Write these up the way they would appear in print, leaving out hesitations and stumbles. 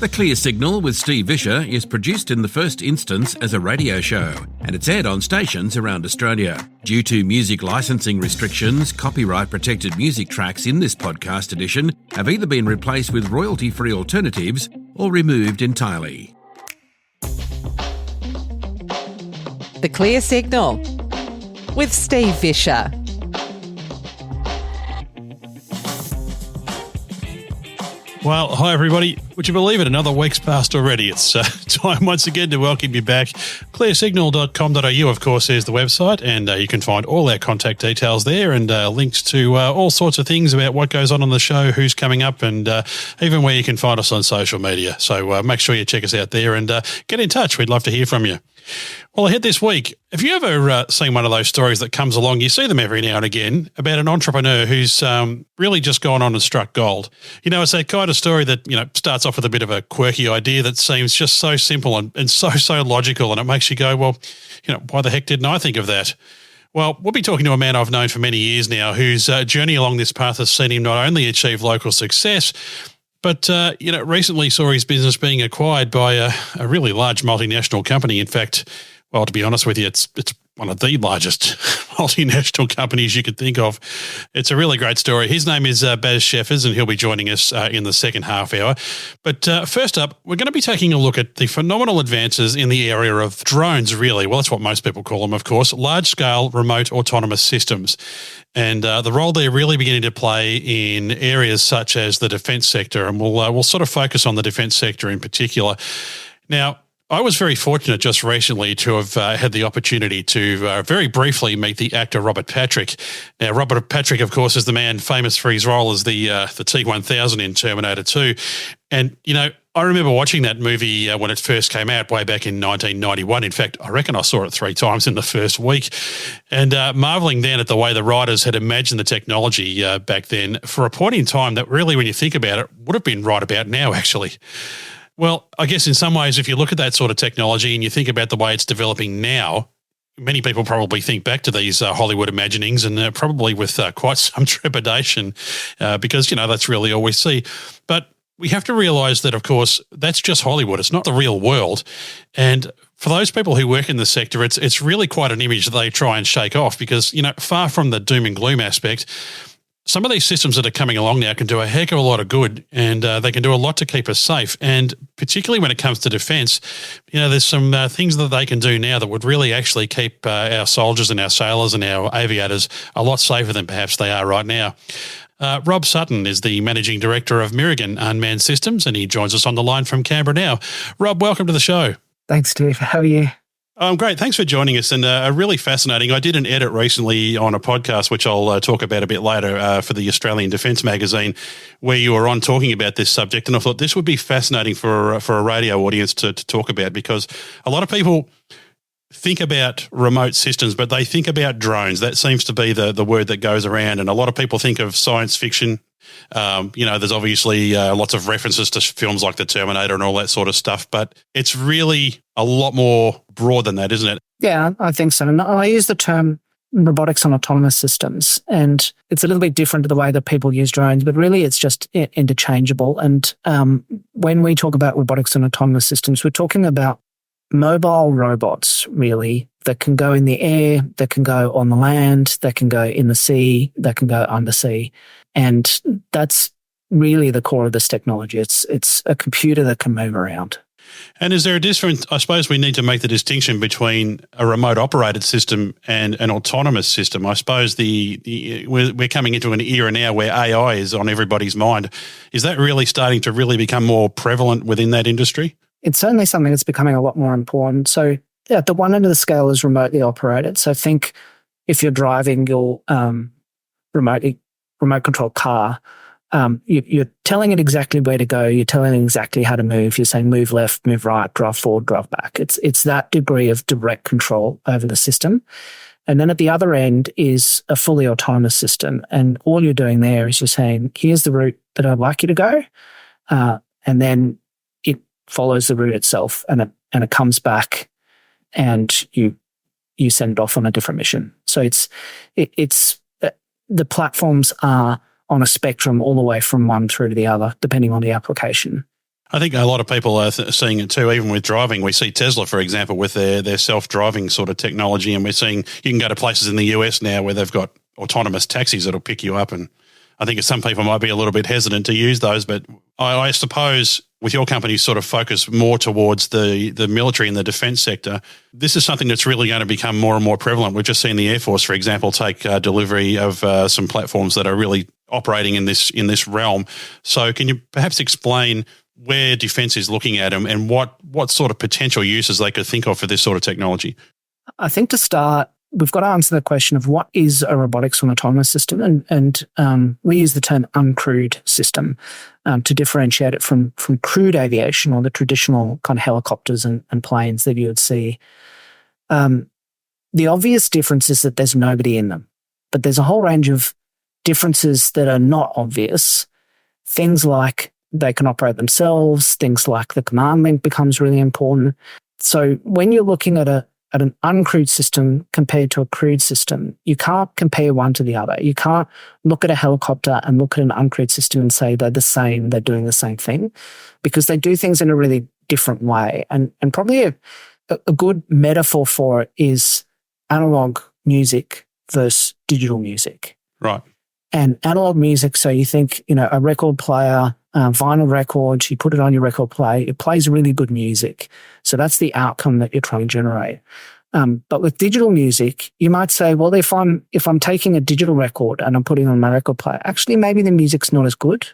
The Clear Signal with Steve Visscher is produced in the first instance as a radio show, and it's aired on stations around Australia. Due to music licensing restrictions, copyright-protected music tracks in this podcast edition have either been replaced with royalty-free alternatives or removed entirely. The Clear Signal with Steve Visscher. Well, hi everybody. Would you believe it? Another week's passed already. It's time once again to welcome you back. Clearsignal.com.au, of course, is the website, and you can find all our contact details there and links to all sorts of things about what goes on the show, who's coming up, and even where you can find us on social media. So make sure you check us out there and get in touch. We'd love to hear from you. Well, ahead this week, have you ever seen one of those stories that comes along, you see them every now and again, about an entrepreneur who's really just gone on and struck gold? You know, it's that kind of story that, you know, starts off with a bit of a quirky idea that seems just so simple and so logical, and it makes you go, well, you know, why the heck didn't I think of that? Well, we'll be talking to a man I've known for many years now whose journey along this path has seen him not only achieve local success, but, recently saw his business being acquired by a really large multinational company. In fact, well, to be honest with you, it's one of the largest multinational companies you could think of. It's a really great story. His name is Bas Scheffers, and he'll be joining us in the second half hour. But first up, we're going to be taking a look at the phenomenal advances in the area of drones, really. Well, that's what most people call them, of course, large-scale remote autonomous systems. And the role they're really beginning to play in areas such as the defence sector, and we'll sort of focus on the defence sector in particular. Now, I was very fortunate just recently to have had the opportunity to very briefly meet the actor Robert Patrick. Now, Robert Patrick, of course, is the man famous for his role as the T-1000 in Terminator 2. And, you know, I remember watching that movie when it first came out way back in 1991. In fact, I reckon I saw it 3 times in the first week, and marvelling then at the way the writers had imagined the technology back then for a point in time that really, when you think about it, would have been right about now, actually. Well, I guess in some ways, if you look at that sort of technology and you think about the way it's developing now, many people probably think back to these Hollywood imaginings, and probably with quite some trepidation because, you know, that's really all we see. But we have to realise that, of course, that's just Hollywood. It's not the real world. And for those people who work in the sector, it's really quite an image that they try and shake off because, you know, far from the doom and gloom aspect, some of these systems that are coming along now can do a heck of a lot of good, and they can do a lot to keep us safe. And particularly when it comes to defence, you know, there's some things that they can do now that would really actually keep our soldiers and our sailors and our aviators a lot safer than perhaps they are right now. Rob Sutton is the Managing Director of Mirragin Unmanned Systems, and he joins us on the line from Canberra now. Rob, welcome to the show. Thanks, Steve. How are you? Great. Thanks for joining us, and really fascinating. I did an edit recently on a podcast, which I'll talk about a bit later, for the Australian Defence magazine, where you were on talking about this subject, and I thought this would be fascinating for a radio audience to talk about, because a lot of people think about remote systems, but they think about drones. That seems to be the word that goes around, and a lot of people think of science fiction. There's obviously lots of references to films like The Terminator and all that sort of stuff, but it's really a lot more broad than that, isn't it? Yeah, I think so. And I use the term robotics and autonomous systems, and it's a little bit different to the way that people use drones, but really it's just interchangeable. And when we talk about robotics and autonomous systems, we're talking about mobile robots, really, that can go in the air, that can go on the land, that can go in the sea, that can go undersea. And that's really the core of this technology. It's a computer that can move around. And is there a difference? I suppose we need to make the distinction between a remote operated system and an autonomous system. I suppose we're coming into an era now where AI is on everybody's mind. Is that really starting to really become more prevalent within that industry? It's certainly something that's becoming a lot more important. So at the one end of the scale is remotely operated. So think if you're driving your remote control car, you're telling it exactly where to go. You're telling it exactly how to move. You're saying move left, move right, drive forward, drive back. It's that degree of direct control over the system. And then at the other end is a fully autonomous system. And all you're doing there is you're saying, here's the route that I'd like you to go. And then it follows the route itself, and it comes back, and you send it off on a different mission. So it's the platforms are on a spectrum all the way from one through to the other, depending on the application. I think a lot of people are seeing it too, even with driving. We see Tesla, for example, with their self-driving sort of technology, and we're seeing you can go to places in the US now where they've got autonomous taxis that'll pick you up. And I think some people might be a little bit hesitant to use those, but I suppose with your company sort of focus more towards the military and the defence sector, this is something that's really going to become more and more prevalent. We've just seen the Air Force, for example, take delivery of some platforms that are really operating in this realm. So can you perhaps explain where defence is looking at them and what sort of potential uses they could think of for this sort of technology? I think to start, we've got to answer the question of what is a robotics or an autonomous system, and we use the term uncrewed system to differentiate it from crewed aviation or the traditional kind of helicopters and planes that you would see. The obvious difference is that there's nobody in them, but there's a whole range of differences that are not obvious. Things like they can operate themselves, things like the command link becomes really important. So when you're looking at an uncrewed system compared to a crewed system, you can't compare one to the other. You can't look at a helicopter and look at an uncrewed system and say they're the same, they're doing the same thing, because they do things in a really different way. And probably a good metaphor for it is analog music versus digital music. Right. And analog music, so you think, a record player, vinyl record, you put it on your record player, it plays really good music. So that's the outcome that you're trying to generate. But with digital music, you might say, well, if I'm taking a digital record and I'm putting it on my record player, actually maybe the music's not as good,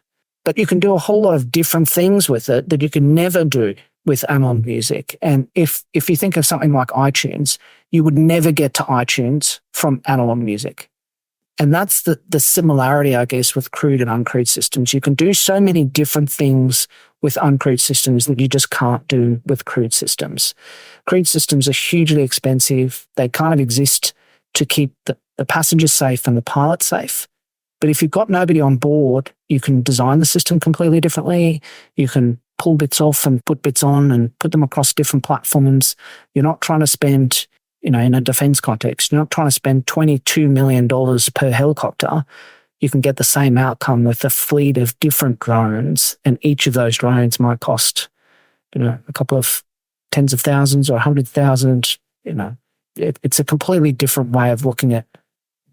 but you can do a whole lot of different things with it that you can never do with analog music. And if you think of something like iTunes, you would never get to iTunes from analog music. And that's the similarity, I guess, with crewed and uncrewed systems. You can do so many different things with uncrewed systems that you just can't do with crewed systems. Crewed systems are hugely expensive. They kind of exist to keep the passengers safe and the pilot safe. But if you've got nobody on board, you can design the system completely differently. You can pull bits off and put bits on and put them across different platforms. You're not trying to spend, in a defense context, you're not trying to spend $22 million per helicopter. You can get the same outcome with a fleet of different drones, and each of those drones might cost, a couple of tens of thousands or 100,000. It's a completely different way of looking at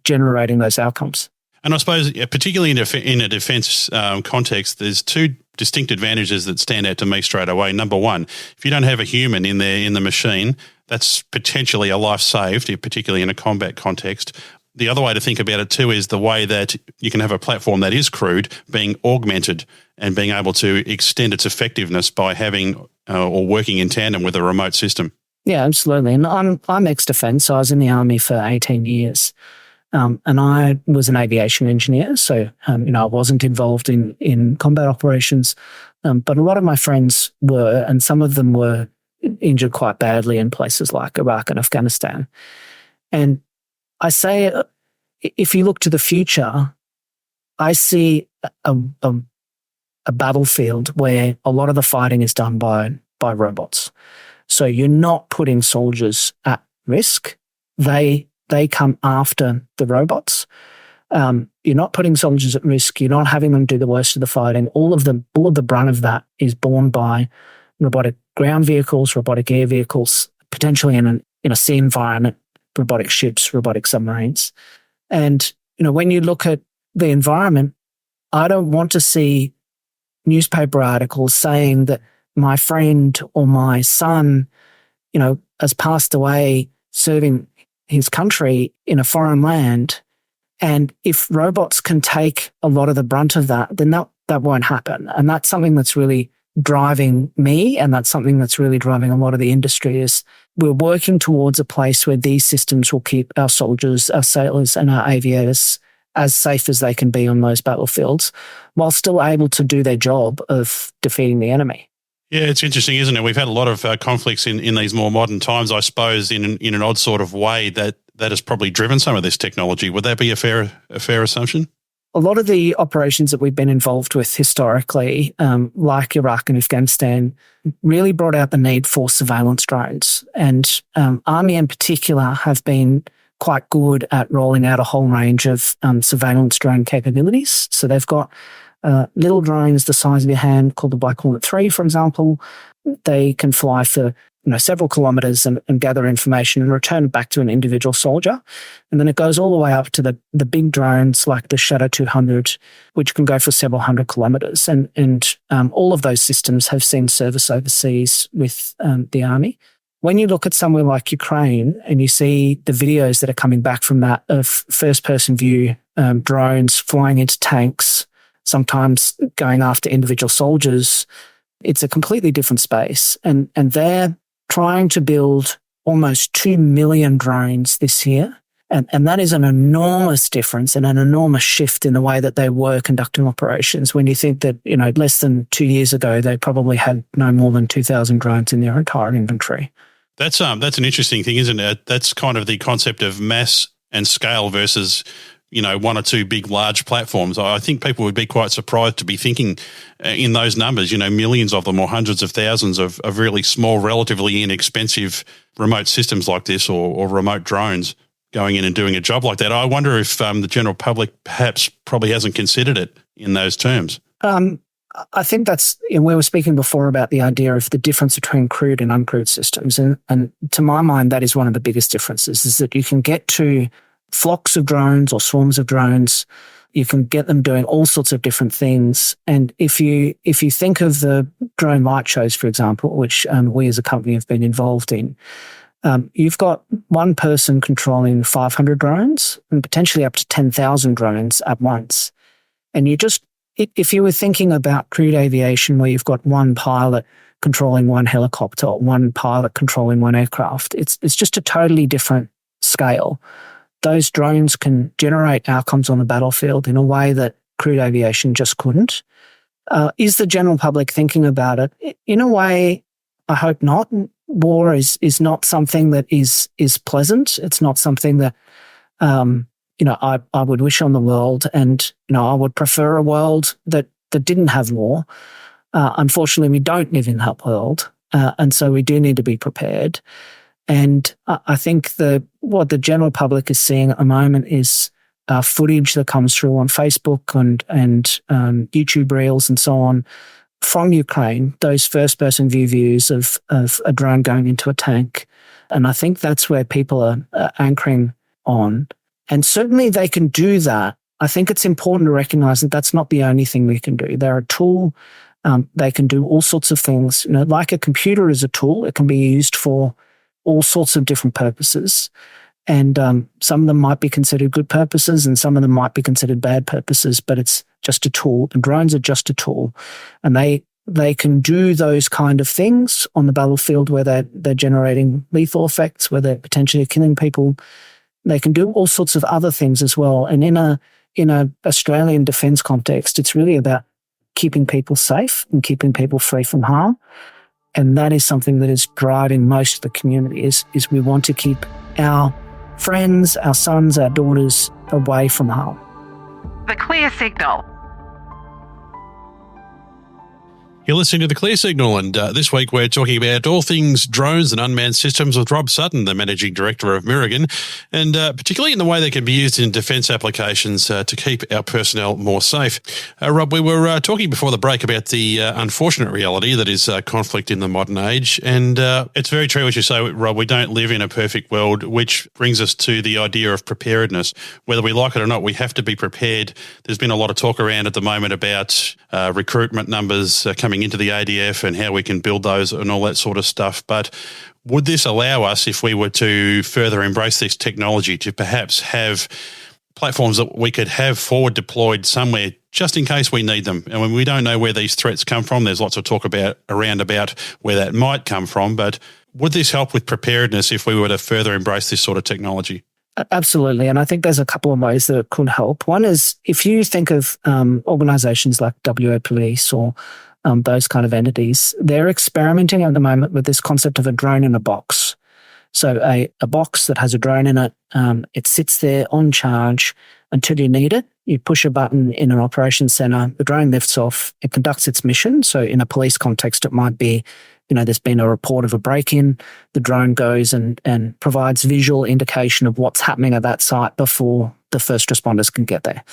generating those outcomes. And I suppose, particularly in a defence context, there's two distinct advantages that stand out to me straight away. Number one, if you don't have a human in the machine, that's potentially a life saved, particularly in a combat context. The other way to think about it too is the way that you can have a platform that is crewed being augmented and being able to extend its effectiveness by having or working in tandem with a remote system. Yeah, absolutely. And I'm ex-defence, so I was in the Army for 18 years. And I was an aviation engineer, so I wasn't involved in combat operations, but a lot of my friends were, and some of them were injured quite badly in places like Iraq and Afghanistan. And I say, if you look to the future, I see a battlefield where a lot of the fighting is done by robots. So you're not putting soldiers at risk. They come after the robots. You're not putting soldiers at risk. You're not having them do the worst of the fighting. All of the brunt of that is borne by robotic ground vehicles, robotic air vehicles, potentially in a sea environment, robotic ships, robotic submarines. And, when you look at the environment, I don't want to see newspaper articles saying that my friend or my son, has passed away serving his country in a foreign land. And if robots can take a lot of the brunt of that, then that won't happen. And that's something that's really driving me, and that's something that's really driving a lot of the industry. Is we're working towards a place where these systems will keep our soldiers, our sailors and our aviators as safe as they can be on those battlefields, while still able to do their job of defeating the enemy. Yeah, it's interesting, isn't it? We've had a lot of conflicts in these more modern times, I suppose, in an odd sort of way that has probably driven some of this technology. Would that be a fair assumption? A lot of the operations that we've been involved with historically, like Iraq and Afghanistan, really brought out the need for surveillance drones. And Army in particular have been quite good at rolling out a whole range of surveillance drone capabilities. So they've got Little drones the size of your hand, called the Black Hornet 3, for example, they can fly for several kilometers and gather information and return back to an individual soldier. And then it goes all the way up to the big drones like the Shadow 200, which can go for several hundred kilometers. And all of those systems have seen service overseas with the Army. When you look at somewhere like Ukraine and you see the videos that are coming back from that of first-person view drones flying into tanks, sometimes going after individual soldiers, it's a completely different space. And they're trying to build almost 2 million drones this year. And that is an enormous difference and an enormous shift in the way that they were conducting operations. When you think that, less than 2 years ago, they probably had no more than 2,000 drones in their entire inventory. That's an interesting thing, isn't it? That's kind of the concept of mass and scale versus, one or two big, large platforms. I think people would be quite surprised to be thinking in those numbers, millions of them or hundreds of thousands of really small, relatively inexpensive remote systems like this or remote drones going in and doing a job like that. I wonder if the general public probably hasn't considered it in those terms. I think that's, we were speaking before about the idea of the difference between crewed and uncrewed systems. And to my mind, that is one of the biggest differences, is that you can get to flocks of drones or swarms of drones. You can get them doing all sorts of different things. And if you think of the drone light shows, for example, which we as a company have been involved in, you've got one person controlling 500 drones and potentially up to 10,000 drones at once. And if you were thinking about crewed aviation where you've got one pilot controlling one helicopter, one pilot controlling one aircraft, it's just a totally different scale. Those drones can generate outcomes on the battlefield in a way that crewed aviation just couldn't. Is the general public thinking about it? In a way, I hope not. War is not something that is pleasant. It's not something that I would wish on the world, and I would prefer a world that didn't have war. Unfortunately, we don't live in that world, and so we do need to be prepared. And I think what the general public is seeing at the moment is footage that comes through on Facebook and YouTube Reels and so on from Ukraine, those first-person views of a drone going into a tank. And I think that's where people are anchoring on. And certainly they can do that. I think it's important to recognize that that's not the only thing we can do. They're a tool. They can do all sorts of things. Like a computer is a tool. It can be used for all sorts of different purposes. And some of them might be considered good purposes and some of them might be considered bad purposes, but it's just a tool. And drones are just a tool. And they can do those kind of things on the battlefield where they're generating lethal effects, where they're potentially killing people. They can do all sorts of other things as well. And in a Australian defence context, it's really about keeping people safe and keeping people free from harm. And that is something that is driving most of the community is we want to keep our friends, our sons, our daughters away from harm. The Clear Signal. You're listening to The Clear Signal, and this week we're talking about all things drones and unmanned systems with Rob Sutton, the Managing Director of Mirragin, and particularly in the way they can be used in defence applications to keep our personnel more safe. Rob, we were talking before the break about the unfortunate reality that is conflict in the modern age, and it's very true what you say, Rob. We don't live in a perfect world, which brings us to the idea of preparedness. Whether we like it or not, we have to be prepared. There's been a lot of talk around at the moment about recruitment numbers coming into the ADF and how we can build those and all that sort of stuff. But would this allow us, if we were to further embrace this technology, to perhaps have platforms that we could have forward deployed somewhere just in case we need them? And when we don't know where these threats come from, there's lots of talk about where that might come from. But would this help with preparedness if we were to further embrace this sort of technology? Absolutely. And I think there's a couple of ways that it could help. One is if you think of organisations like WA Police or those kind of entities, they're experimenting at the moment with this concept of a drone in a box. So a box that has a drone in it, it sits there on charge until you need it. You push a button in an operations centre, the drone lifts off, it conducts its mission. So in a police context, it might be, there's been a report of a break-in, the drone goes and provides visual indication of what's happening at that site before the first responders can get there.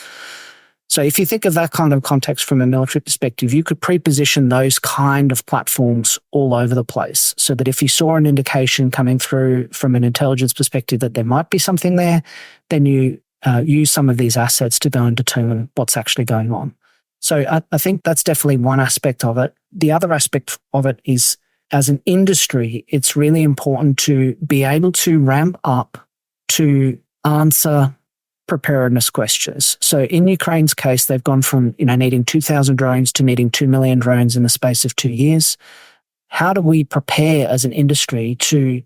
So if you think of that kind of context from a military perspective, you could pre-position those kind of platforms all over the place so that if you saw an indication coming through from an intelligence perspective that there might be something there, then you use some of these assets to go and determine what's actually going on. So I think that's definitely one aspect of it. The other aspect of it is, as an industry, it's really important to be able to ramp up to answer preparedness questions. So in Ukraine's case, they've gone from needing 2,000 drones to needing 2 million drones in the space of 2 years. How do we prepare as an industry to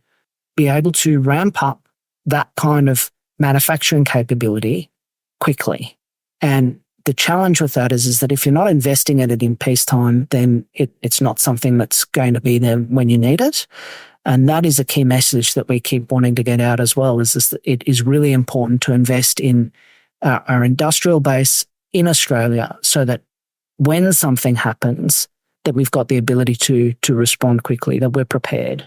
be able to ramp up that kind of manufacturing capability quickly? And the challenge with that is that if you're not investing in it in peacetime, then it's not something that's going to be there when you need it. And that is a key message that we keep wanting to get out as well, is that it is really important to invest in our industrial base in Australia so that when something happens, that we've got the ability to respond quickly, that we're prepared.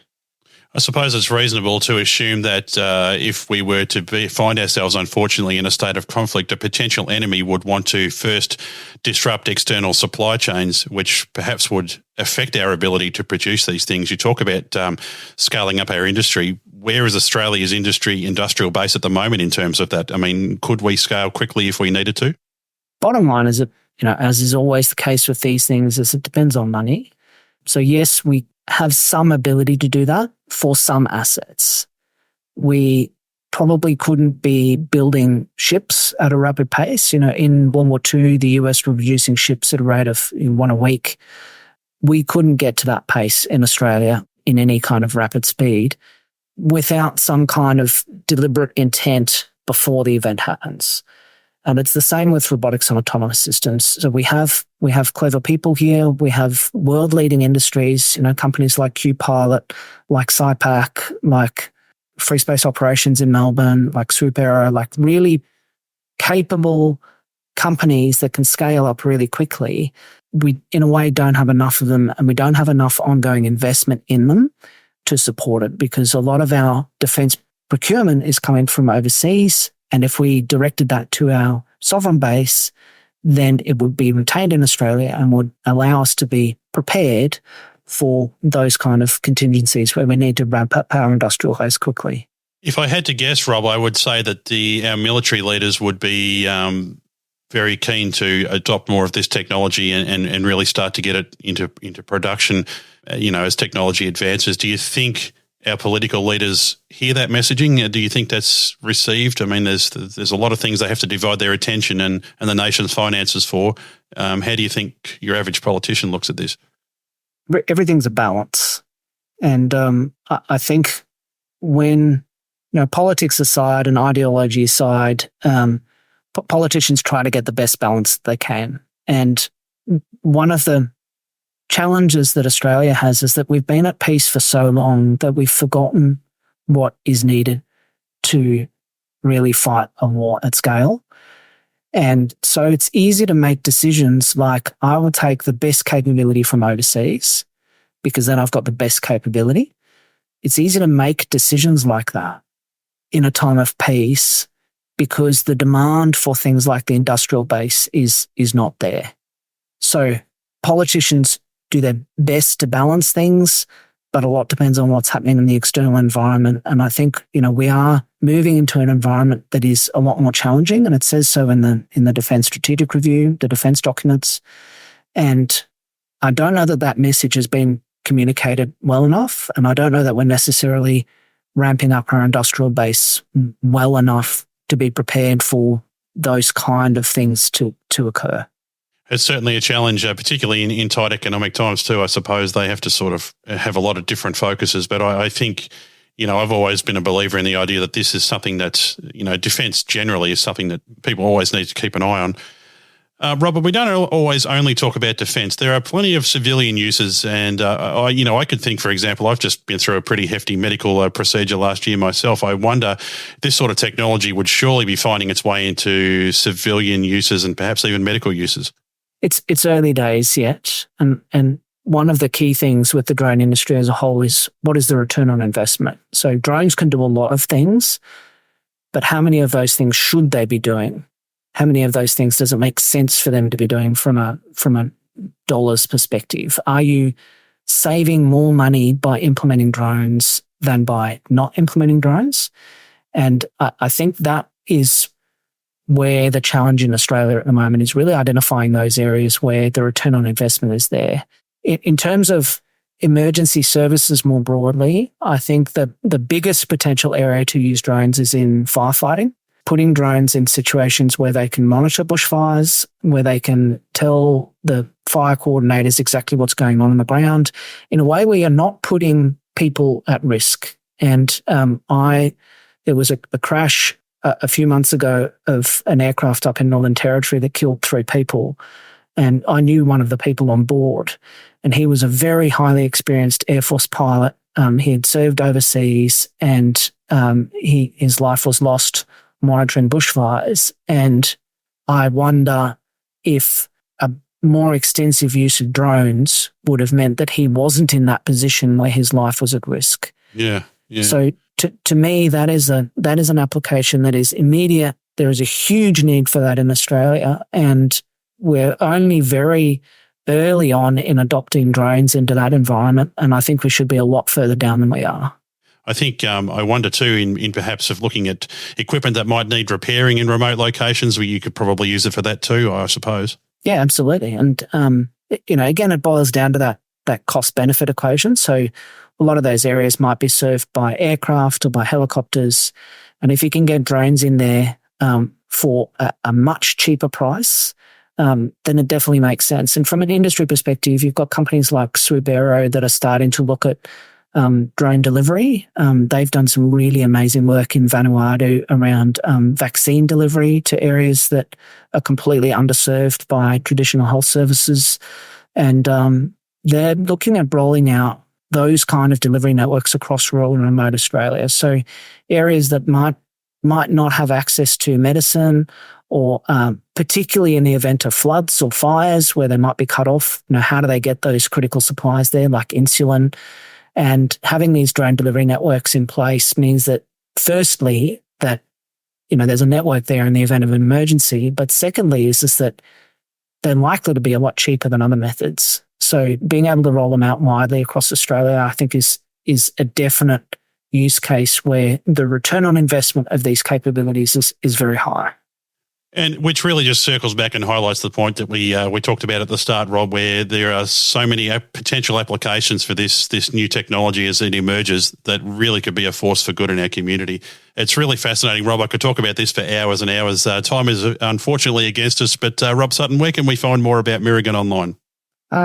I suppose it's reasonable to assume that if we were to find ourselves, unfortunately, in a state of conflict, a potential enemy would want to first disrupt external supply chains, which perhaps would affect our ability to produce these things. You talk about scaling up our industry. Where is Australia's industrial base at the moment in terms of that? I mean, could we scale quickly if we needed to? Bottom line is that, as is always the case with these things, is it depends on money. So yes, we have some ability to do that for some assets. We probably couldn't be building ships at a rapid pace. In World War II, the US were producing ships at a rate of one a week. We couldn't get to that pace in Australia in any kind of rapid speed without some kind of deliberate intent before the event happens. And it's the same with robotics and autonomous systems. So we have clever people here. We have world-leading industries, companies like Q-Pilot, like SciPac, like Free Space Operations in Melbourne, like Swoop Aero, like really capable companies that can scale up really quickly. We, in a way, don't have enough of them, and we don't have enough ongoing investment in them to support it, because a lot of our defence procurement is coming from overseas. And if we directed that to our sovereign base, then it would be retained in Australia and would allow us to be prepared for those kind of contingencies where we need to ramp up our industrial base quickly. If I had to guess, Rob, I would say that our military leaders would be very keen to adopt more of this technology and really start to get it into production, as technology advances. Do you think our political leaders hear that messaging? Do you think that's received? I mean, there's a lot of things they have to divide their attention and the nation's finances for. How do you think your average politician looks at this? Everything's a balance. And I think when, politics aside and ideology aside, politicians try to get the best balance they can. And one of the challenges that Australia has is that we've been at peace for so long that we've forgotten what is needed to really fight a war at scale. And so it's easy to make decisions like, I will take the best capability from overseas because then I've got the best capability. It's easy to make decisions like that in a time of peace because the demand for things like the industrial base is not there. So politicians do their best to balance things, but a lot depends on what's happening in the external environment. And I think, we are moving into an environment that is a lot more challenging, and it says so in the Defence Strategic Review, the defence documents. And I don't know that message has been communicated well enough, and I don't know that we're necessarily ramping up our industrial base well enough to be prepared for those kind of things to occur. It's certainly a challenge, particularly in tight economic times too. I suppose they have to sort of have a lot of different focuses. But I think, I've always been a believer in the idea that this is something that's, defence generally is something that people always need to keep an eye on. Robert, we don't always only talk about defence. There are plenty of civilian uses, and I could think, for example, I've just been through a pretty hefty medical procedure last year myself. I wonder, this sort of technology would surely be finding its way into civilian uses and perhaps even medical uses. It's early days yet, and one of the key things with the drone industry as a whole is what is the return on investment? So drones can do a lot of things, but how many of those things should they be doing? how many of those things does it make sense for them to be doing from a dollars perspective? Are you saving more money by implementing drones than by not implementing drones? And I think that is where the challenge in Australia at the moment is really identifying those areas where the return on investment is there. In terms of emergency services more broadly, I think that the biggest potential area to use drones is in firefighting. Putting drones in situations where they can monitor bushfires, where they can tell the fire coordinators exactly what's going on the ground in a way where you're not putting people at risk. And there was a crash a few months ago of an aircraft up in Northern Territory that killed 3 people. And I knew one of the people on board, and he was a very highly experienced Air Force pilot. He had served overseas, and his life was lost monitoring bushfires. And I wonder if a more extensive use of drones would have meant that he wasn't in that position where his life was at risk. Yeah. So to me, that is an application that is immediate. There is a huge need for that in Australia, and we're only very early on in adopting drones into that environment, and I think we should be a lot further down than we are. I think I wonder too in perhaps of looking at equipment that might need repairing in remote locations where you could probably use it for that too, I suppose. Yeah, absolutely. And, again, it boils down to that cost-benefit equation. So a lot of those areas might be served by aircraft or by helicopters. And if you can get drones in there for a much cheaper price, then it definitely makes sense. And from an industry perspective, you've got companies like Swoop Aero that are starting to look at drone delivery. They've done some really amazing work in Vanuatu around vaccine delivery to areas that are completely underserved by traditional health services. And they're looking at rolling out those kind of delivery networks across rural and remote Australia. So areas that might not have access to medicine, or particularly in the event of floods or fires where they might be cut off, how do they get those critical supplies there, like insulin? And having these drone delivery networks in place means that, firstly, that there's a network there in the event of an emergency, but secondly is just that they're likely to be a lot cheaper than other methods. So being able to roll them out widely across Australia, I think is a definite use case where the return on investment of these capabilities is very high. And which really just circles back and highlights the point that we talked about at the start, Rob, where there are so many potential applications for this new technology as it emerges that really could be a force for good in our community. It's really fascinating, Rob. I could talk about this for hours and hours. Time is unfortunately against us, but Rob Sutton, where can we find more about Mirragin online?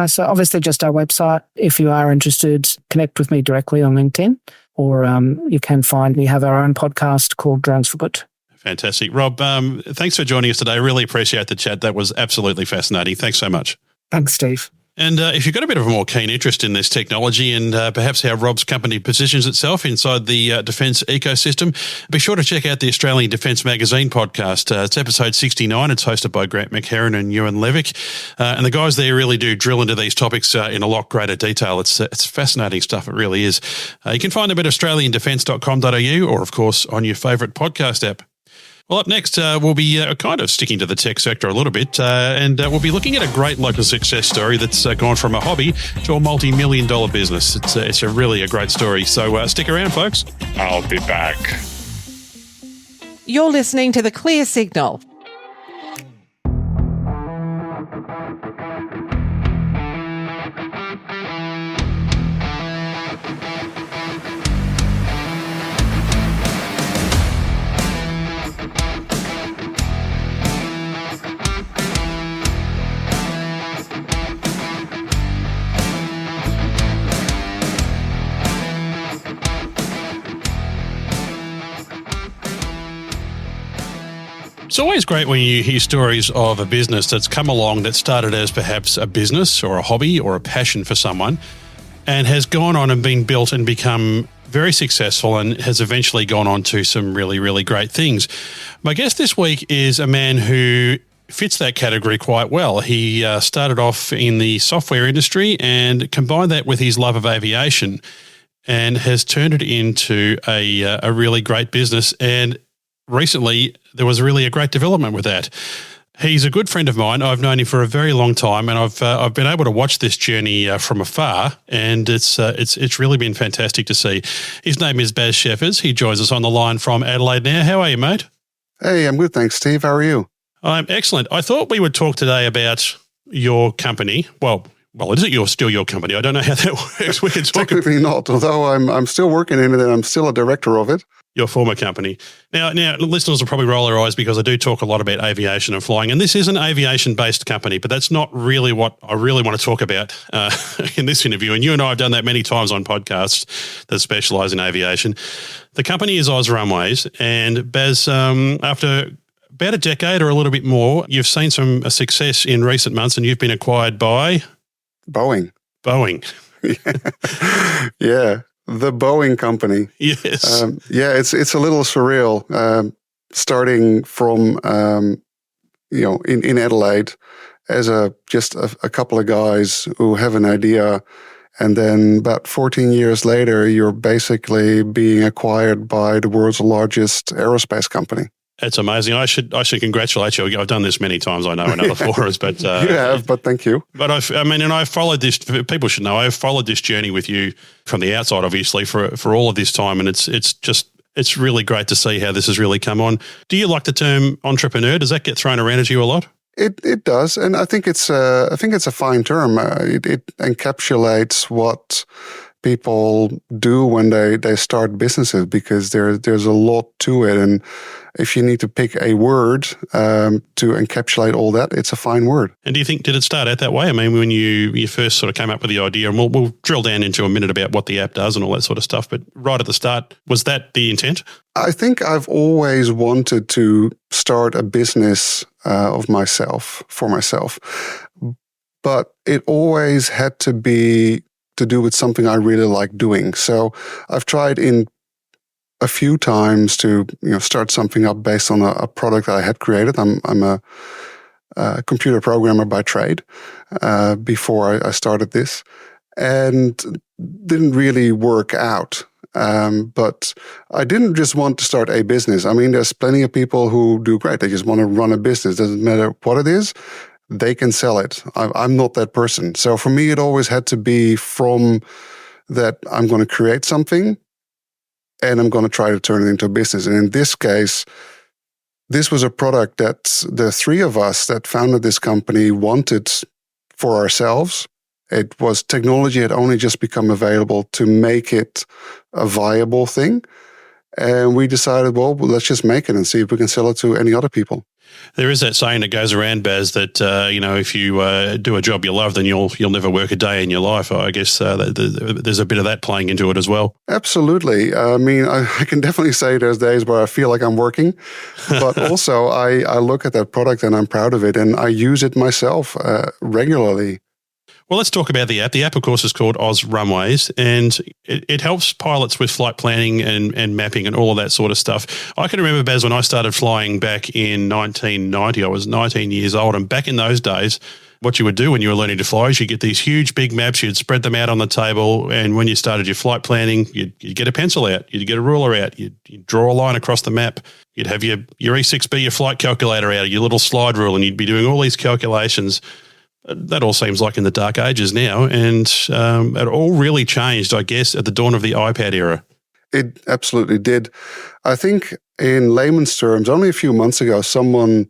So obviously just our website. If you are interested, connect with me directly on LinkedIn, or you can we have our own podcast called Drones for Good. Fantastic. Rob, thanks for joining us today. I really appreciate the chat. That was absolutely fascinating. Thanks so much. Thanks, Steve. And if you've got a bit of a more keen interest in this technology and perhaps how Rob's company positions itself inside the defence ecosystem, be sure to check out the Australian Defence Magazine podcast. It's episode 69. It's hosted by Grant McHerron and Ewan Levick. And the guys there really do drill into these topics in a lot greater detail. It's fascinating stuff. It really is. You can find them at australiandefence.com.au or, of course, on your favourite podcast app. Well, up next, we'll be kind of sticking to the tech sector a little bit, and we'll be looking at a great local success story that's gone from a hobby to a multi-million-dollar business. It's a really great story. So stick around, folks. I'll be back. You're listening to The Clear Signal. It's always great when you hear stories of a business that's come along that started as perhaps a business or a hobby or a passion for someone and has gone on and been built and become very successful and has eventually gone on to some really, really great things. My guest this week is a man who fits that category quite well. He started off in the software industry and combined that with his love of aviation and has turned it into a really great business. And recently there was really a great development with that. He's a good friend of mine. I've known him for a very long time, and I've been able to watch this journey from afar, and it's really been fantastic to see. His name is Bas Scheffers. He joins us on the line from Adelaide now. How are you, mate? Hey, I'm good, thanks, Steve. How are you? I'm excellent. I thought we would talk today about your company. Well, is it still your company? I don't know how that works. We can talk. Technically not, although I'm still working in it and I'm still a director of it. Your former company. Now, listeners will probably roll their eyes because I do talk a lot about aviation and flying, and this is an aviation-based company, but that's not really what I really want to talk about in this interview. And you and I have done that many times on podcasts that specialise in aviation. The company is OzRunways, and Bas, after about a decade or a little bit more, you've seen some success in recent months, and you've been acquired by Boeing. Yeah. The Boeing company. Yes. It's a little surreal. Starting from in Adelaide as just a couple of guys who have an idea, and then about 14 years later, you're basically being acquired by the world's largest aerospace company. It's amazing. I should congratulate you. I've done this many times, I know, in other forums, but you have. But thank you. But I've followed this. People should know I've followed this journey with you from the outside, obviously, for all of this time, and it's really great to see how this has really come on. Do you like the term entrepreneur? Does that get thrown around at you a lot? It does, and I think it's a fine term. It encapsulates what people do when they start businesses, because there's a lot to it, and if you need to pick a word to encapsulate all that, it's a fine word. And do you think, did it start out that way? I mean, when you first sort of came up with the idea, and we'll drill down into a minute about what the app does and all that sort of stuff, but right at the start, was that the intent? I think I've always wanted to start a business for myself, but it always had to be to do with something I really like doing. So I've tried in a few times to start something up based on a product that I had created. I'm a computer programmer by trade before I started this, and didn't really work out. But I didn't just want to start a business. I mean, there's plenty of people who do great. They just want to run a business. Doesn't matter what it is. They can sell it. I'm not that person. So for me, it always had to be from that I'm going to create something and I'm going to try to turn it into a business. And in this case, this was a product that the three of us that founded this company wanted for ourselves. It was technology had only just become available to make it a viable thing. And we decided, well, let's just make it and see if we can sell it to any other people. There is that saying that goes around, Bas, that if you do a job you love, then you'll never work a day in your life. I guess there's a bit of that playing into it as well. Absolutely. I mean, I can definitely say there's days where I feel like I'm working, but also I look at that product and I'm proud of it, and I use it myself regularly. Well, let's talk about the app. The app, of course, is called OzRunways, and it helps pilots with flight planning and mapping and all of that sort of stuff. I can remember, Bas, when I started flying back in 1990, I was 19 years old, and back in those days, what you would do when you were learning to fly is you get these huge big maps, you'd spread them out on the table, and when you started your flight planning, you'd get a pencil out, you'd get a ruler out, you'd draw a line across the map, you'd have your E6B, your flight calculator out, your little slide rule, and you'd be doing all these calculations. That all seems like in the dark ages now, and it all really changed, I guess, at the dawn of the iPad era. It absolutely did. I think in layman's terms, only a few months ago, someone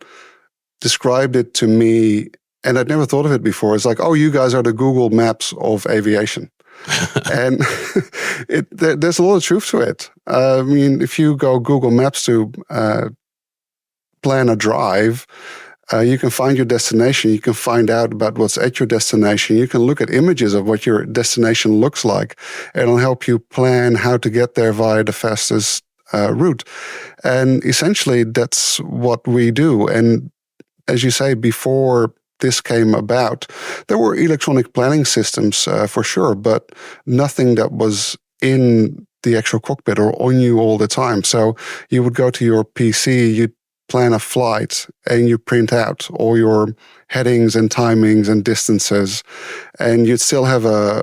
described it to me, and I'd never thought of it before. It's like, oh, you guys are the Google Maps of aviation. And there's a lot of truth to it. I mean, if you go Google Maps to plan a drive, you can find your destination. You can find out about what's at your destination. You can look at images of what your destination looks like. It'll help you plan how to get there via the fastest route. And essentially, that's what we do. And as you say, before this came about, there were electronic planning systems for sure, but nothing that was in the actual cockpit or on you all the time. So you would go to your PC, you'd plan a flight, and you print out all your headings and timings and distances, and you'd still have a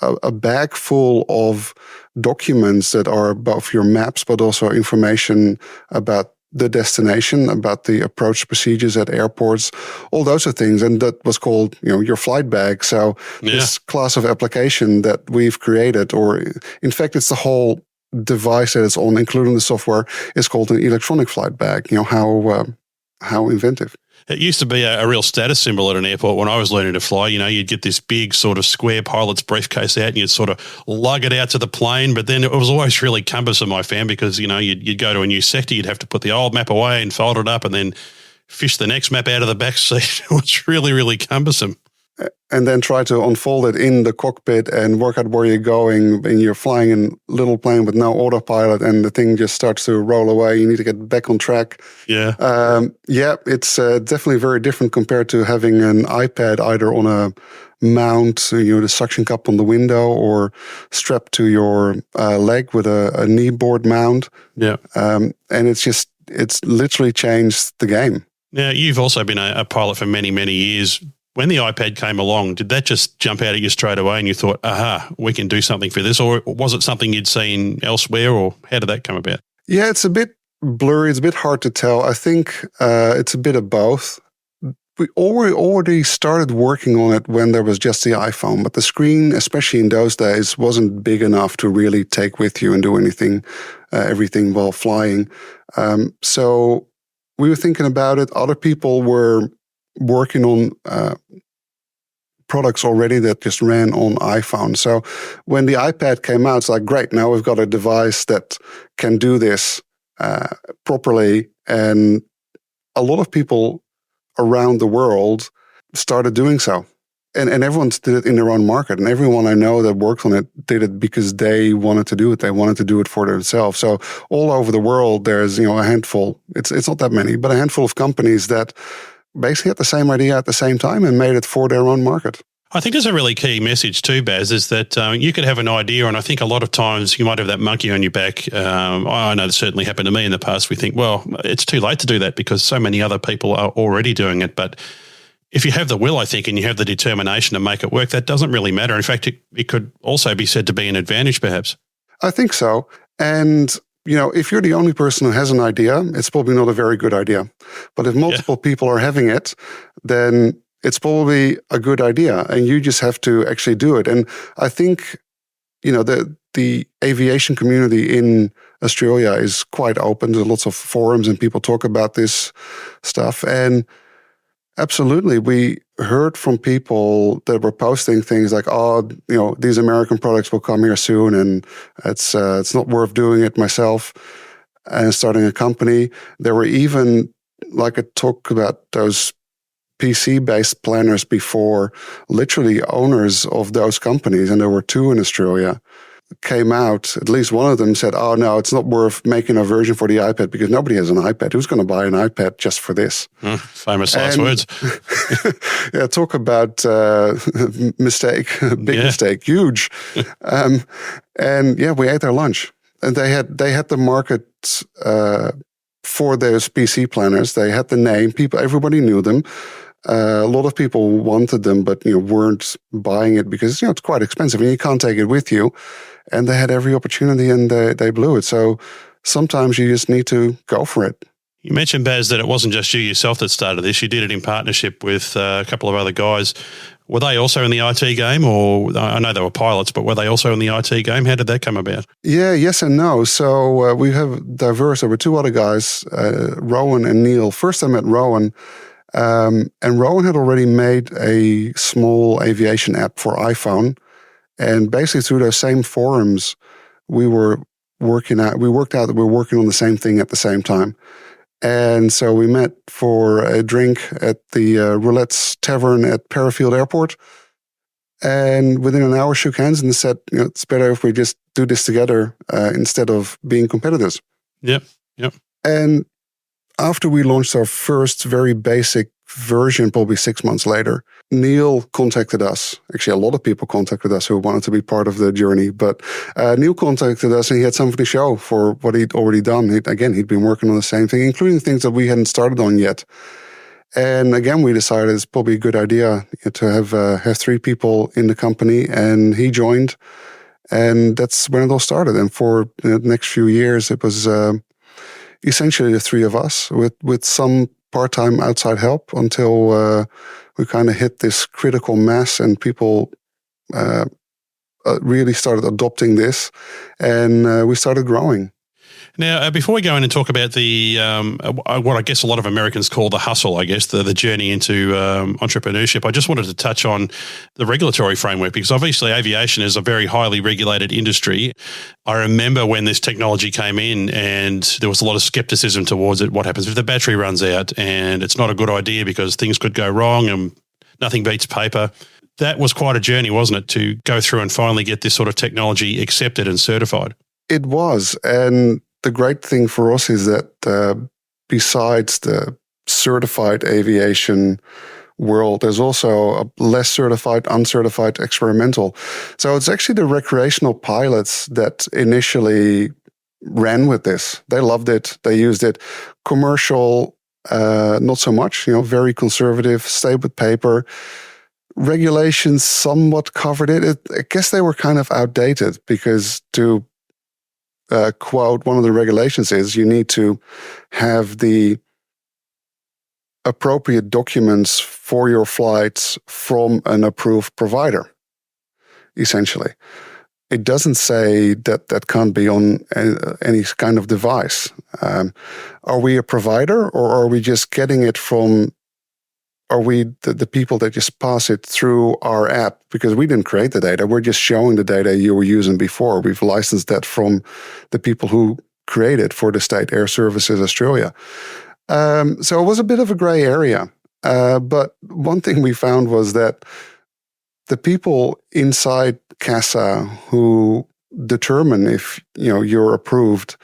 a bag full of documents that are both your maps, but also information about the destination, about the approach procedures at airports, all those are things. And that was called, your flight bag. So this class of application that we've created, or in fact, it's the whole device that it's on, including the software, is called an electronic flight bag. How inventive. It used to be a real status symbol at an airport when I was learning to fly. You'd get this big sort of square pilot's briefcase out and you'd sort of lug it out to the plane. But then it was always really cumbersome, I found, because, you'd go to a new sector, you'd have to put the old map away and fold it up and then fish the next map out of the back seat. It was really, really cumbersome. And then try to unfold it in the cockpit and work out where you're going. And you're flying a little plane with no autopilot, and the thing just starts to roll away. You need to get back on track. Yeah. It's definitely very different compared to having an iPad either on a mount, the suction cup on the window, or strapped to your leg with a knee board mount. Yeah. And it's literally changed the game. Now, you've also been a pilot for many, many years. When the iPad came along, did that just jump out at you straight away and you thought, aha, we can do something for this? Or was it something you'd seen elsewhere, or how did that come about? Yeah, it's a bit blurry. It's a bit hard to tell. I think it's a bit of both. We already started working on it when there was just the iPhone, but the screen, especially in those days, wasn't big enough to really take with you and do everything while flying. So we were thinking about it. Other people were working on products already that just ran on iPhone. So when the iPad came out, it's like, great, now we've got a device that can do this properly. And a lot of people around the world started doing so. And everyone did it in their own market. And everyone I know that worked on it did it because they wanted to do it. They wanted to do it for themselves. So all over the world, there's a handful, it's not that many, but a handful of companies that basically had the same idea at the same time and made it for their own market. I think there's a really key message too, Bas, is that you could have an idea, and I think a lot of times you might have that monkey on your back. I know this certainly happened to me in the past. We think, well, it's too late to do that because so many other people are already doing it. But if you have the will, I think, and you have the determination to make it work, that doesn't really matter. In fact, it could also be said to be an advantage, perhaps. I think so. And if you're the only person who has an idea, it's probably not a very good idea. But if multiple people are having it, then it's probably a good idea. And you just have to actually do it. And I think, the aviation community in Australia is quite open. There's lots of forums and people talk about this stuff. And absolutely, we heard from people that were posting things like, these American products will come here soon, and it's not worth doing it myself and starting a company. There were even, like I talked about those PC-based planners before, literally owners of those companies, and there were two in Australia, came out, at least one of them said, oh, no, it's not worth making a version for the iPad because nobody has an iPad. Who's going to buy an iPad just for this? Famous last words. Yeah, talk about mistake, big mistake, huge. And we ate our lunch. And they had the market for those PC planners. They had the name. Everybody knew them. A lot of people wanted them, but weren't buying it because it's quite expensive and you can't take it with you. And they had every opportunity and they blew it. So sometimes you just need to go for it. You mentioned, Bas, that it wasn't just you yourself that started this. You did it in partnership with a couple of other guys. Were they also in the IT game, or I know they were pilots, but were they also in the IT game? How did that come about? Yeah, yes and no. So we have diverse. There were two other guys, Rowan and Neil. First I met Rowan. And Rowan had already made a small aviation app for iPhone. And basically through those same forums, we worked out that we were working on the same thing at the same time. And so we met for a drink at the Roulette's Tavern at Parafield Airport. And within an hour shook hands and said, it's better if we just do this together instead of being competitors. Yep. And after we launched our first very basic version, probably 6 months later, Neil contacted us. Actually, a lot of people contacted us who wanted to be part of the journey. But Neil contacted us and he had something to show for what he'd already done. He'd been working on the same thing, including things that we hadn't started on yet. And again, we decided it's probably a good idea to have 3 people in the company, and he joined, and that's when it all started. And for the next few years, it was essentially the 3 of us with some part-time outside help until we kind of hit this critical mass and people really started adopting this, and we started growing. Now, before we go in and talk about the what I guess a lot of Americans call the hustle, I guess, the journey into entrepreneurship, I just wanted to touch on the regulatory framework, because obviously aviation is a very highly regulated industry. I remember when this technology came in and there was a lot of skepticism towards it. What happens if the battery runs out? And it's not a good idea because things could go wrong, and nothing beats paper. That was quite a journey, wasn't it, to go through and finally get this sort of technology accepted and certified? It was, and the great thing for us is that besides the certified aviation world, there's also a less certified, uncertified, experimental. So it's actually the recreational pilots that initially ran with this. They loved it. They used it. Commercial, not so much, very conservative, stayed with paper. Regulations somewhat covered it. I guess they were kind of outdated because to quote, one of the regulations is you need to have the appropriate documents for your flights from an approved provider, essentially. It doesn't say that can't be on any kind of device. Are we a provider, or are we just getting it from, are we the people that just pass it through our app? Because we didn't create the data. We're just showing the data you were using before. We've licensed that from the people who created for the State Air Services Australia. So it was a bit of a gray area. But one thing we found was that the people inside CASA who determine if you're approved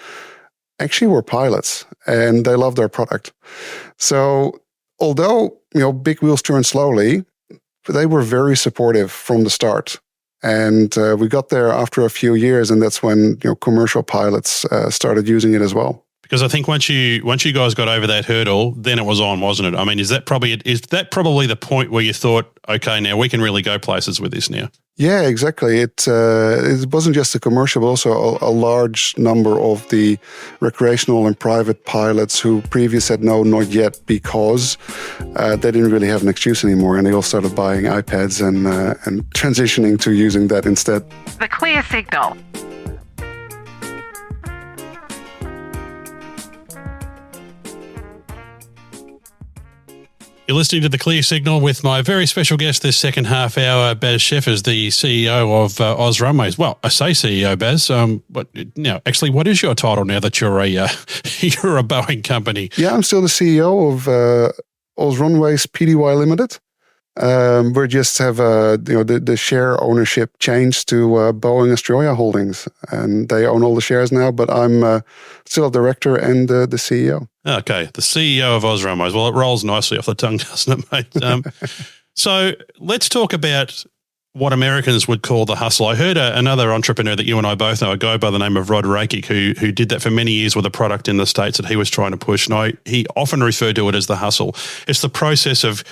actually were pilots, and they loved our product. So although big wheels turn slowly, they were very supportive from the start. And we got there after a few years, and that's when commercial pilots started using it as well. Because I think once you guys got over that hurdle, then it was on, wasn't it? I mean, is that probably the point where you thought, okay, now we can really go places with this now? Yeah, exactly. It wasn't just the commercial, but also a large number of the recreational and private pilots who previously said no, not yet, because they didn't really have an excuse anymore, and they all started buying iPads and transitioning to using that instead. The clear signal. You're listening to The Clear Signal with my very special guest this second half hour, Bas Scheffers, the CEO of OzRunways. Well, I say CEO, Bas. What is your title now that you're a you're a Boeing company? Yeah, I'm still the CEO of OzRunways Pty Limited. We just have the share ownership changed to Boeing Australia Holdings, and they own all the shares now. But I'm still a director and the CEO. Okay, the CEO of OzRunways. Well, it rolls nicely off the tongue, doesn't it, mate? So let's talk about what Americans would call the hustle. I heard another entrepreneur that you and I both know, a guy by the name of Rod Rakic, who did that for many years with a product in the States that he was trying to push. And he often referred to it as the hustle. It's the process of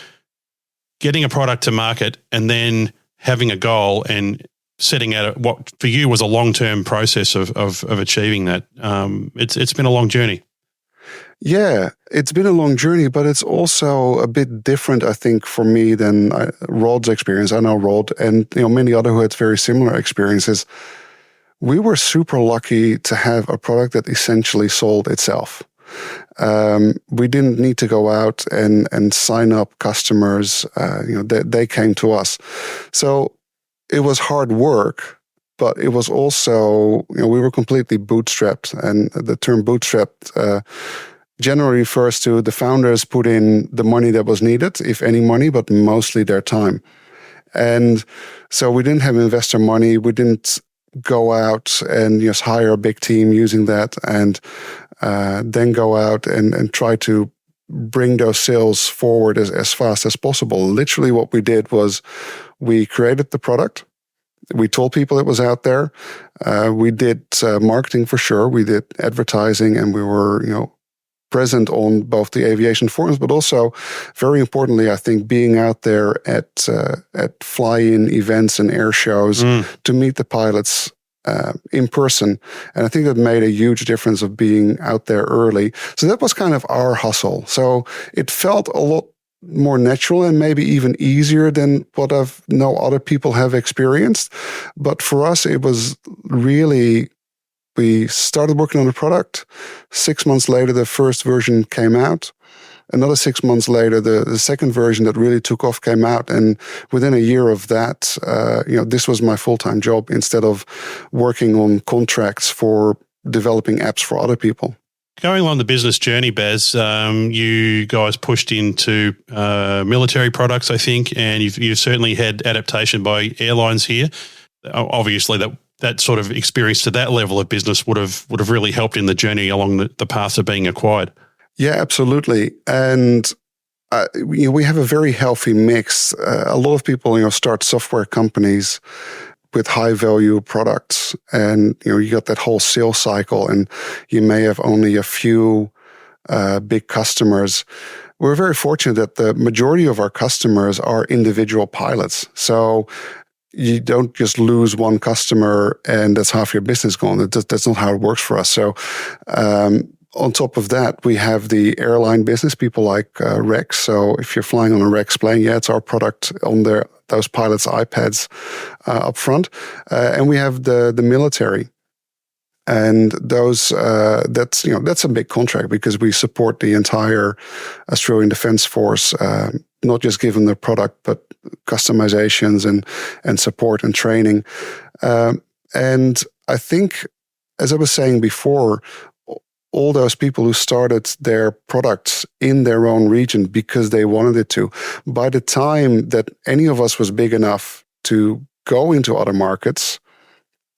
getting a product to market and then having a goal and setting out what for you was a long-term process of achieving that. It's been a long journey. Yeah, it's been a long journey, but it's also a bit different, I think, for me than Rod's experience. I know Rod and many other who had very similar experiences. We were super lucky to have a product that essentially sold itself. We didn't need to go out and sign up customers. They came to us. So it was hard work, but it was also, we were completely bootstrapped. And the term bootstrapped generally refers to the founders put in the money that was needed, if any money, but mostly their time. And so we didn't have investor money. We didn't go out and just hire a big team using that and then go out and try to bring those sales forward as fast as possible. Literally what we did was we created the product. We told people it was out there. We did marketing for sure. We did advertising, and we were, present on both the aviation forums, but also, very importantly, I think being out there at fly-in events and air shows to meet the pilots in person. And I think that made a huge difference of being out there early. So that was kind of our hustle. So it felt a lot more natural and maybe even easier than what I've know other people have experienced. But for us, it was really, we started working on the product. 6 months later, the first version came out. Another 6 months later, the second version that really took off came out. And within a year of that, this was my full-time job instead of working on contracts for developing apps for other people. Going along the business journey, Bas, you guys pushed into military products, I think, and you've certainly had adaptation by airlines here. Obviously, that sort of experience to that level of business would have really helped in the journey along the path of being acquired. Yeah, absolutely. And we have a very healthy mix. A lot of people, start software companies with high value products, and you got that whole sales cycle, and you may have only a few big customers. We're very fortunate that the majority of our customers are individual pilots. So you don't just lose one customer and that's half your business gone. That's not how it works for us. So on top of that, we have the airline business, people like Rex. So if you're flying on a Rex plane, it's our product on those pilots' iPads up front. And we have the military. And those that's a big contract because we support the entire Australian Defence Force, not just given the product, but customizations and support and training. And I think, as I was saying before, all those people who started their products in their own region because they wanted it to, by the time that any of us was big enough to go into other markets,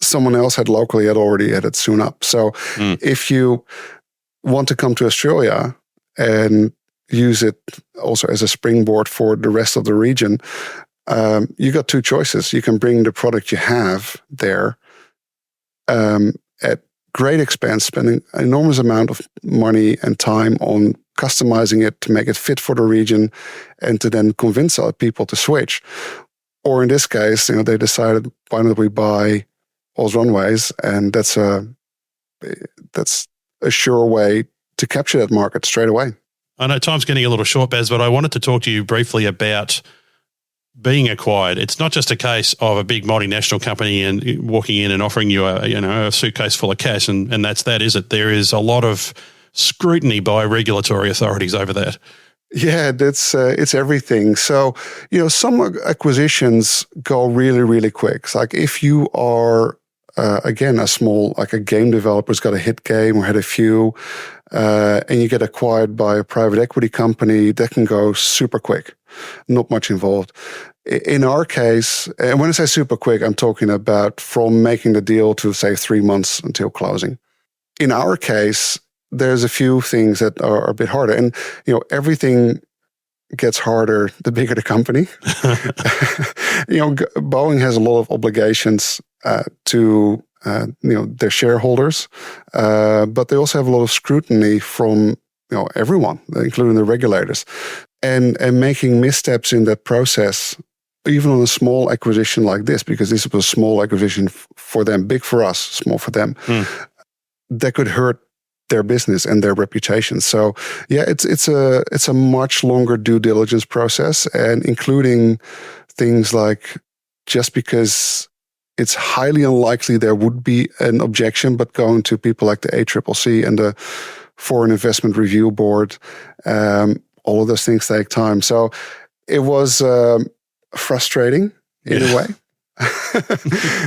someone else had already had it soon up. So if you want to come to Australia and use it also as a springboard for the rest of the region, you got two choices. You can bring the product you have there at great expense, spending an enormous amount of money and time on customizing it to make it fit for the region and to then convince other people to switch. Or in this case, they decided, why don't we buy OzRunways? And that's a sure way to capture that market straight away. I know time's getting a little short, Bas, but I wanted to talk to you briefly about being acquired. It's not just a case of a big multinational company and walking in and offering you a suitcase full of cash, and that's that, is it? There is a lot of scrutiny by regulatory authorities over that. Yeah, it's everything. So, some acquisitions go really, really quick. It's like if you are, again, a game developer's got a hit game or had a few, and you get acquired by a private equity company, that can go super quick. Not much involved. In our case, and when I say super quick, I'm talking about from making the deal to, say, 3 months until closing. In our case, there's a few things that are a bit harder. And, everything gets harder the bigger the company. Boeing has a lot of obligations to their shareholders, but they also have a lot of scrutiny from everyone, including the regulators, and making missteps in that process, even on a small acquisition like this, because this was a small acquisition for them, big for us, small for them, that could hurt their business and their reputation. So yeah, it's a much longer due diligence process, and including things like, just because it's highly unlikely there would be an objection, but going to people like the ACCC and the Foreign Investment Review Board, all of those things take time. So it was frustrating in a way.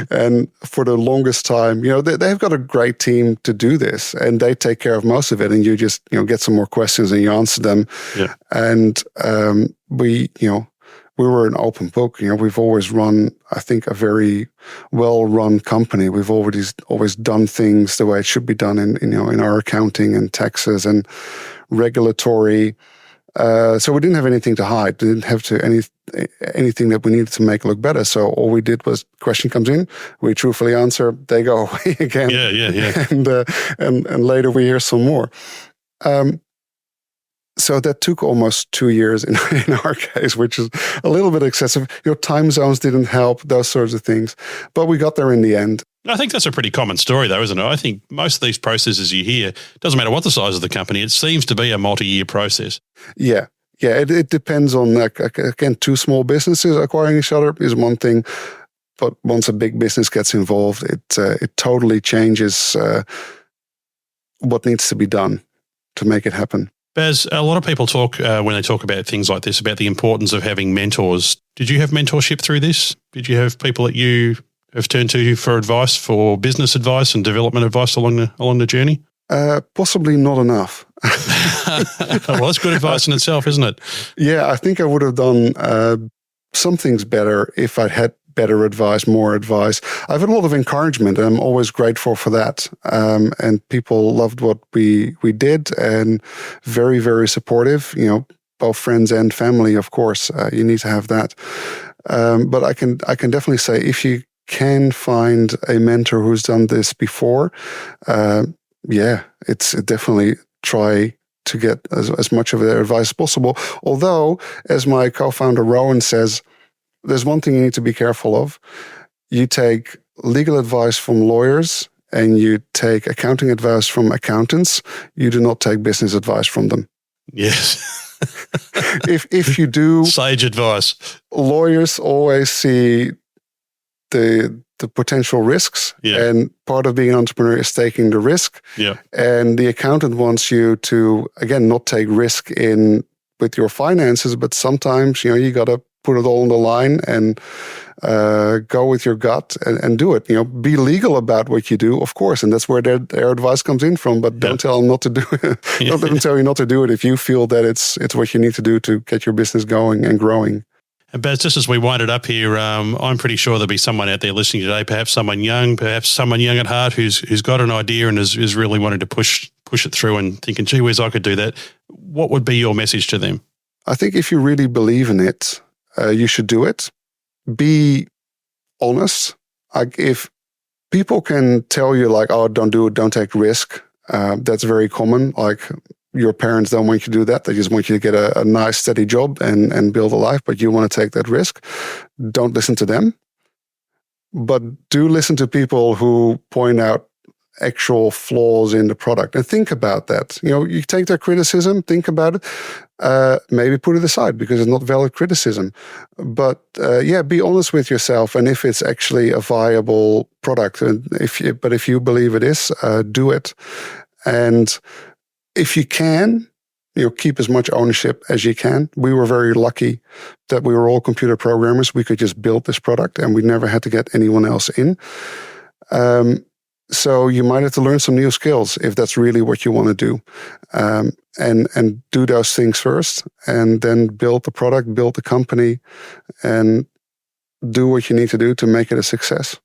And for the longest time, they've got a great team to do this, and they take care of most of it. And you just, get some more questions and you answer them. Yeah. And we were an open book. We've always run, I think, a very well-run company. We've always done things the way it should be done in our accounting and taxes and regulatory. So we didn't have anything to hide. We didn't have anything that we needed to make look better. So all we did was, question comes in, we truthfully answer, they go away again. Yeah. And later we hear some more. So that took almost 2 years in our case, which is a little bit excessive. Time zones didn't help, those sorts of things. But we got there in the end. I think that's a pretty common story, though, isn't it? I think most of these processes you hear, doesn't matter what the size of the company, it seems to be a multi-year process. Yeah. It depends on, again, two small businesses acquiring each other is one thing. But once a big business gets involved, it totally changes what needs to be done to make it happen. Bas, a lot of people talk, when they talk about things like this, about the importance of having mentors. Did you have mentorship through this? Did you have people that you have turned to for advice, for business advice and development advice along the journey? Possibly not enough. Well, that's good advice in itself, isn't it? Yeah, I think I would have done some things better if I'd had better advice, more advice. I've had a lot of encouragement, and I'm always grateful for that. And people loved what we did, and very, very supportive. Both friends and family, of course. You need to have that. But I can definitely say, if you can find a mentor who's done this before, it's definitely try to get as much of their advice as possible. Although, as my co-founder Rowan says, there's one thing you need to be careful of. You take legal advice from lawyers and you take accounting advice from accountants. You do not take business advice from them. Yes. If you do, sage advice. Lawyers always see the potential risks, and part of being an entrepreneur is taking the risk. Yeah. And the accountant wants you to, again, not take risk with your finances, but sometimes you got to put it all on the line and go with your gut and do it. Be legal about what you do, of course, and that's where their advice comes in from. But don't tell them not to do it. Don't let them tell you not to do it if you feel that it's what you need to do to get your business going and growing. And Bas, just as we wind it up here, I'm pretty sure there'll be someone out there listening today, perhaps someone young at heart who's got an idea and is really wanting to push it through and thinking, gee whiz, I could do that. What would be your message to them? I think if you really believe in it, you should do it. Be honest. If people can tell you oh, don't do it, don't take risk, that's very common. Your parents don't want you to do that. They just want you to get a nice, steady job and build a life, but you want to take that risk. Don't listen to them. But do listen to people who point out actual flaws in the product and think about that. You take their criticism, think about it, maybe put it aside because it's not valid criticism. But be honest with yourself. And if it's actually a viable product, and if you believe it is, do it. And if you can, keep as much ownership as you can. We were very lucky that we were all computer programmers. We could just build this product and we never had to get anyone else in. So you might have to learn some new skills if that's really what you want to do. And do those things first and then build the product, build the company, and do what you need to do to make it a success.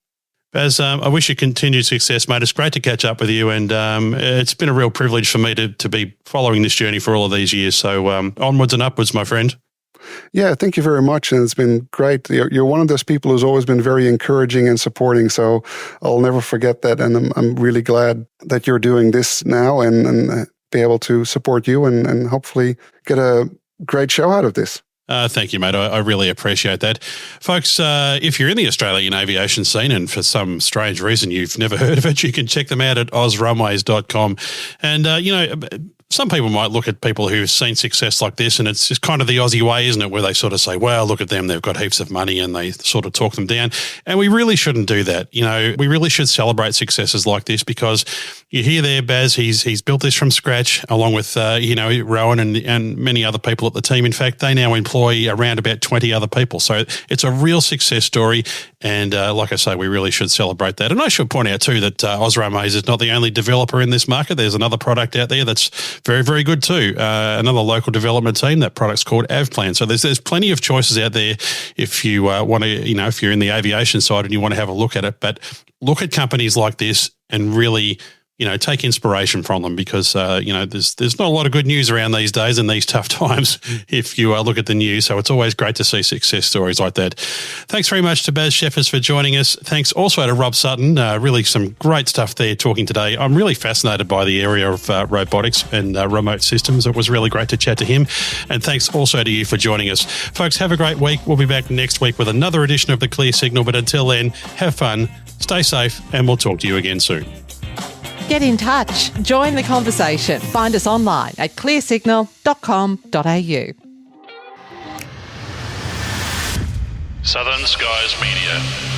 Bas, I wish you continued success, mate. It's great to catch up with you, and it's been a real privilege for me to be following this journey for all of these years. So onwards and upwards, my friend. Yeah, thank you very much, and it's been great. You're one of those people who's always been very encouraging and supporting, so I'll never forget that, and I'm really glad that you're doing this now and be able to support you and hopefully get a great show out of this. Thank you, mate. I really appreciate that. Folks, if you're in the Australian aviation scene and for some strange reason you've never heard of it, you can check them out at OzRunways.com. And, some people might look at people who've seen success like this and it's just kind of the Aussie way, isn't it, where they sort of say, well, look at them, they've got heaps of money, and they sort of talk them down. And we really shouldn't do that. We really should celebrate successes like this because you hear there, Bas, he's built this from scratch along with, Rowan and many other people at the team. In fact, they now employ around about 20 other people. So it's a real success story. And like I say, we really should celebrate that. And I should point out too that OzRunways is not the only developer in this market. There's another product out there that's very, very good too. Another local development team. That product's called Avplan. So there's plenty of choices out there if you want to, if you're in the aviation side and you want to have a look at it. But look at companies like this and really, take inspiration from them because, there's not a lot of good news around these days in these tough times if you look at the news. So it's always great to see success stories like that. Thanks very much to Bas Scheffers for joining us. Thanks also to Rob Sutton. Really some great stuff there talking today. I'm really fascinated by the area of robotics and remote systems. It was really great to chat to him. And thanks also to you for joining us. Folks, have a great week. We'll be back next week with another edition of The Clear Signal. But until then, have fun, stay safe, and we'll talk to you again soon. Get in touch. Join the conversation. Find us online at clearsignal.com.au. Southern Skies Media.